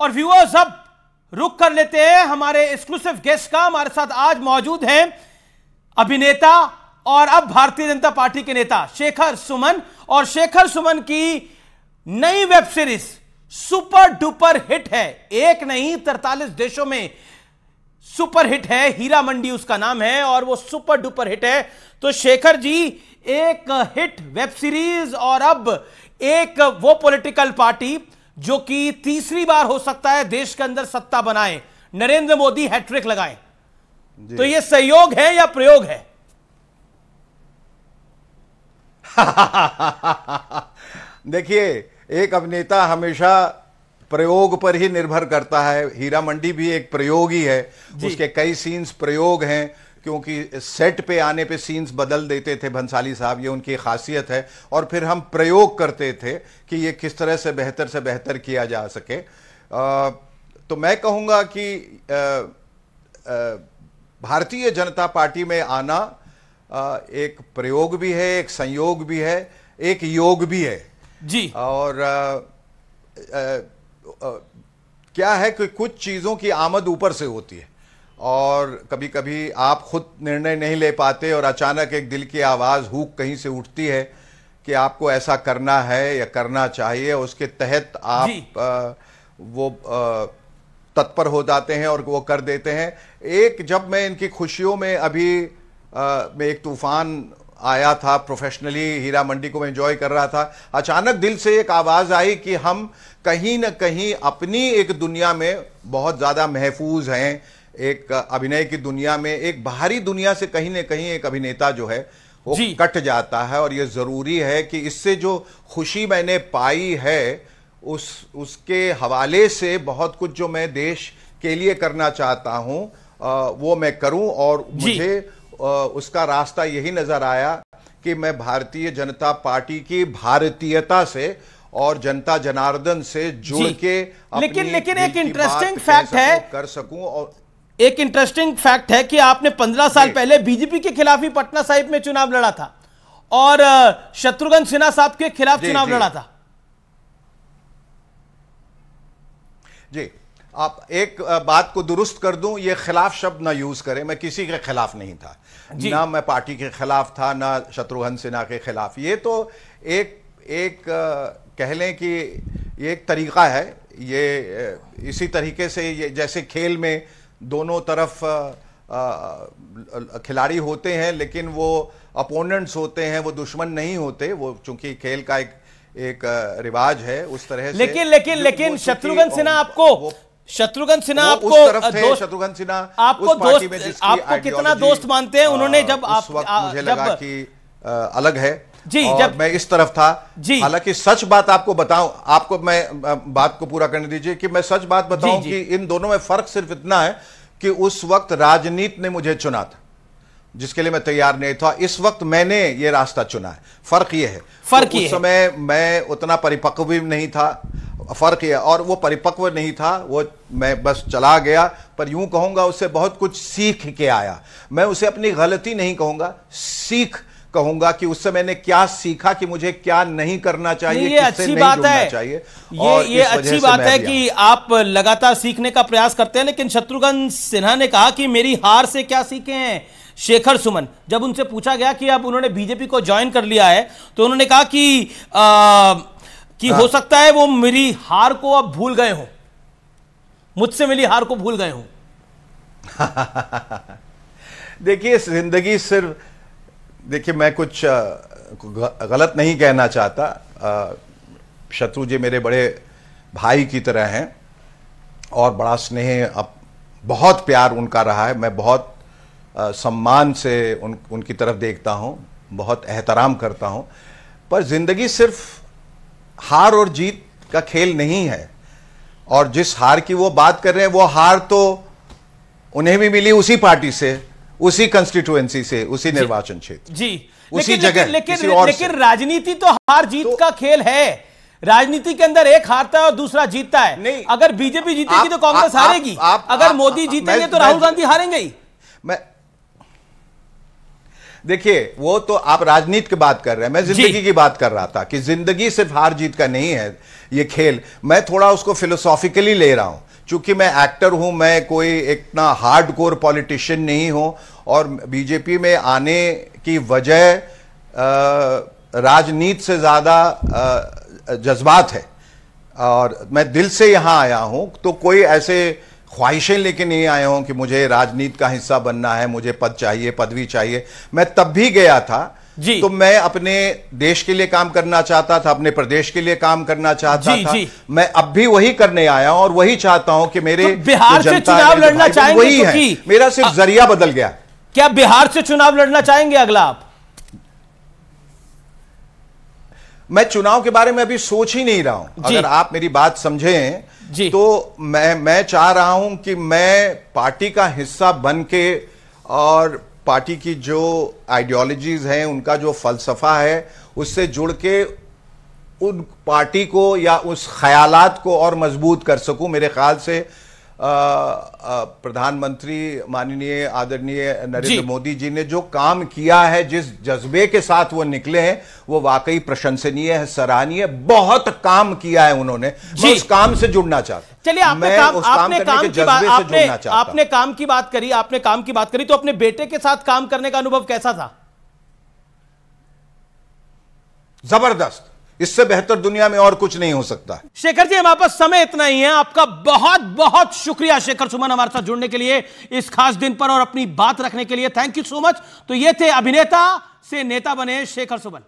और व्यूअर्स अब रुक कर लेते हैं हमारे एक्सक्लूसिव गेस्ट का। हमारे साथ आज मौजूद हैं अभिनेता और अब भारतीय जनता पार्टी के नेता शेखर सुमन, और शेखर सुमन की नई web series super duper hit है। एक नहीं 43 देशों में सुपर हिट है, हीरा मंडी उसका नाम है और वो सुपर डुपर हिट है। तो शेखर जी, एक हिट वेब सीरीज और अब एक वो पॉलिटिकल पार्टी जो कि तीसरी बार हो सकता है देश के अंदर सत्ता बनाए, नरेंद्र मोदी हैट्रिक लगाए। तो ये सहयोग है या प्रयोग है? देखिए, एक अभिनेता हमेशा प्रयोग पर ही निर्भर करता है। हीरा मंडी भी एक प्रयोग ही है, उसके कई सीन्स प्रयोग हैं, क्योंकि सेट पे आने पे सीन्स बदल देते थे भंसाली साहब, ये उनकी खासियत है। और फिर हम प्रयोग करते थे कि ये किस तरह से बेहतर किया जा सके। तो मैं कहूँगा कि भारतीय जनता पार्टी में आना एक प्रयोग भी है, एक संयोग भी है, एक योग भी है जी। और क्या है कि कुछ चीज़ों की आमद ऊपर से होती है और कभी कभी आप खुद निर्णय नहीं ले पाते और अचानक एक दिल की आवाज़ हुक कहीं से उठती है कि आपको ऐसा करना है या करना चाहिए। उसके तहत आप वो तत्पर हो जाते हैं और वो कर देते हैं। एक जब मैं इनकी खुशियों में अभी में एक तूफान आया था, प्रोफेशनली हीरा मंडी को मैं एंजॉय कर रहा था, अचानक दिल से एक आवाज़ आई कि हम कहीं ना कहीं अपनी एक दुनिया में बहुत ज़्यादा महफूज हैं। एक अभिनय की दुनिया में, एक बाहरी दुनिया से कहीं ना कहीं एक अभिनेता जो है वो कट जाता है और ये ज़रूरी है कि इससे जो खुशी मैंने पाई है उसके हवाले से बहुत कुछ जो मैं देश के लिए करना चाहता हूँ वो मैं करूँ। और मुझे उसका रास्ता यही नज़र आया कि मैं भारतीय जनता पार्टी की भारतीयता से और जनता जनार्दन से जुड़ के लेकिन एक इंटरेस्टिंग फैक्ट है कर सकूं। और एक इंटरेस्टिंग फैक्ट है कि आपने 15 साल पहले बीजेपी के खिलाफ ही पटना साहिब में चुनाव लड़ा था और शत्रुघ्न सिन्हा साहब के खिलाफ चुनाव लड़ा था। जी, आप एक बात को दुरुस्त कर दूं, ये खिलाफ शब्द ना यूज करें। मैं किसी के खिलाफ नहीं था, ना मैं पार्टी के खिलाफ था, ना शत्रुघ्न सिन्हा के खिलाफ। ये तो एक कह लें कि ये एक तरीका है। ये इसी तरीके से ये जैसे खेल में दोनों तरफ खिलाड़ी होते हैं लेकिन वो अपोनेंट्स होते हैं, वो दुश्मन नहीं होते। वो चूंकि खेल का एक रिवाज है उस तरह से। लेकिन शत्रुघ्न सिन्हा आपको शत्रुघ्न सिन्हा आपको शत्रुघ्न सिन्हा आपको दोस्त, आपको कितना दोस्त मानते हैं उन्होंने? जब उस वक्त मुझे लगा कि अलग है जी, जब मैं इस तरफ था। हालांकि सच बात आपको बताऊं, आपको मैं बात को पूरा करने दीजिए कि मैं सच बात बताऊं कि इन दोनों में फर्क सिर्फ इतना है कि उस वक्त राजनीति ने मुझे चुना था जिसके लिए मैं तैयार नहीं था। इस वक्त मैंने ये रास्ता चुना है। फर्क ये है, उस समय मैं उतना परिपक्व भी नहीं था, फर्क ये। और वो परिपक्व नहीं था, वो मैं बस चला गया, पर यूं कहूंगा उससे बहुत कुछ सीख के आया। मैं उसे अपनी गलती नहीं कहूंगा, सीख कहूंगा कि उससे मैंने क्या सीखा कि मुझे क्या नहीं करना चाहिए, ये अच्छी बात है। ये अच्छी बात है कि आप लगातार सीखने का प्रयास करते हैं। लेकिन शत्रुघ्न सिन्हा ने कहा कि मेरी हार से क्या सीखे हैं शेखर सुमन। जब उनसे पूछा गया कि अब उन्होंने बीजेपी को ज्वाइन कर लिया है तो उन्होंने कहा कि हो सकता है वो मेरी हार को अब भूल गए हो, मुझसे मिली हार को भूल गए हो। देखिए, जिंदगी सिर्फ, देखिए मैं कुछ गलत नहीं कहना चाहता। शत्रु जी मेरे बड़े भाई की तरह हैं और बड़ा स्नेह, अब बहुत प्यार उनका रहा है। मैं बहुत सम्मान से उनकी तरफ देखता हूं, बहुत एहतराम करता हूं। पर जिंदगी सिर्फ हार और जीत का खेल नहीं है। और जिस हार की वो बात कर रहे हैं वो हार तो उन्हें भी मिली उसी पार्टी से, उसी कंस्टिट्यूएंसी से, उसी निर्वाचन क्षेत्र जी, उसी जगह। लेकिन राजनीति तो हार जीत का खेल है। राजनीति के अंदर एक हारता है और दूसरा जीतता है। नहीं, अगर बीजेपी जीतेगी तो कांग्रेस हारेगी, अगर मोदी जीतेंगे तो राहुल गांधी हारेंगे ही। देखिए, वो तो आप राजनीति की बात कर रहे हैं, मैं जिंदगी की बात कर रहा था कि जिंदगी सिर्फ हार जीत का नहीं है ये खेल। मैं थोड़ा उसको फिलोसॉफिकली ले रहा हूं, चूंकि मैं एक्टर हूं, मैं कोई इतना हार्डकोर पॉलिटिशियन नहीं हूं। और बीजेपी में आने की वजह राजनीति से ज्यादा जज्बात है, और मैं दिल से यहां आया हूं। तो कोई ऐसे ख्वाहिशें लेके नहीं आया हूं कि मुझे राजनीति का हिस्सा बनना है, मुझे पद चाहिए, पदवी चाहिए। मैं तब भी गया था जी। तो मैं अपने देश के लिए काम करना चाहता था, अपने प्रदेश के लिए काम करना चाहता था। मैं अब भी वही करने आया हूं और वही चाहता हूं कि मेरे तो बिहार से चुनाव लड़ना चाहेंगे वही है, मेरा सिर्फ जरिया बदल गया। क्या बिहार से चुनाव लड़ना चाहेंगे अगला आप? मैं चुनाव के बारे में अभी सोच ही नहीं रहा हूं। अगर आप मेरी बात समझें तो मैं चाह रहा हूं कि मैं पार्टी का हिस्सा बन के और पार्टी की जो आइडियोलॉजीज हैं, उनका जो फलसफा है, उससे जुड़ के उन पार्टी को या उस ख्यालात को और मजबूत कर सकूं। मेरे ख्याल से प्रधानमंत्री माननीय आदरणीय नरेंद्र मोदी जी ने जो काम किया है, जिस जज्बे के साथ वो निकले हैं, वो वाकई प्रशंसनीय है, सराहनीय। बहुत काम किया है उन्होंने। मैं उस काम से जुड़ना चाहता हूं। चलिए, आपने काम की बात करी, तो अपने बेटे के साथ काम करने का अनुभव कैसा था? जबरदस्त। इससे बेहतर दुनिया में और कुछ नहीं हो सकता। शेखर जी, हमारे पास समय इतना ही है। आपका बहुत बहुत शुक्रिया शेखर सुमन, हमारे साथ जुड़ने के लिए इस खास दिन पर और अपनी बात रखने के लिए। Thank you so much. तो ये थे अभिनेता से नेता बने शेखर सुमन।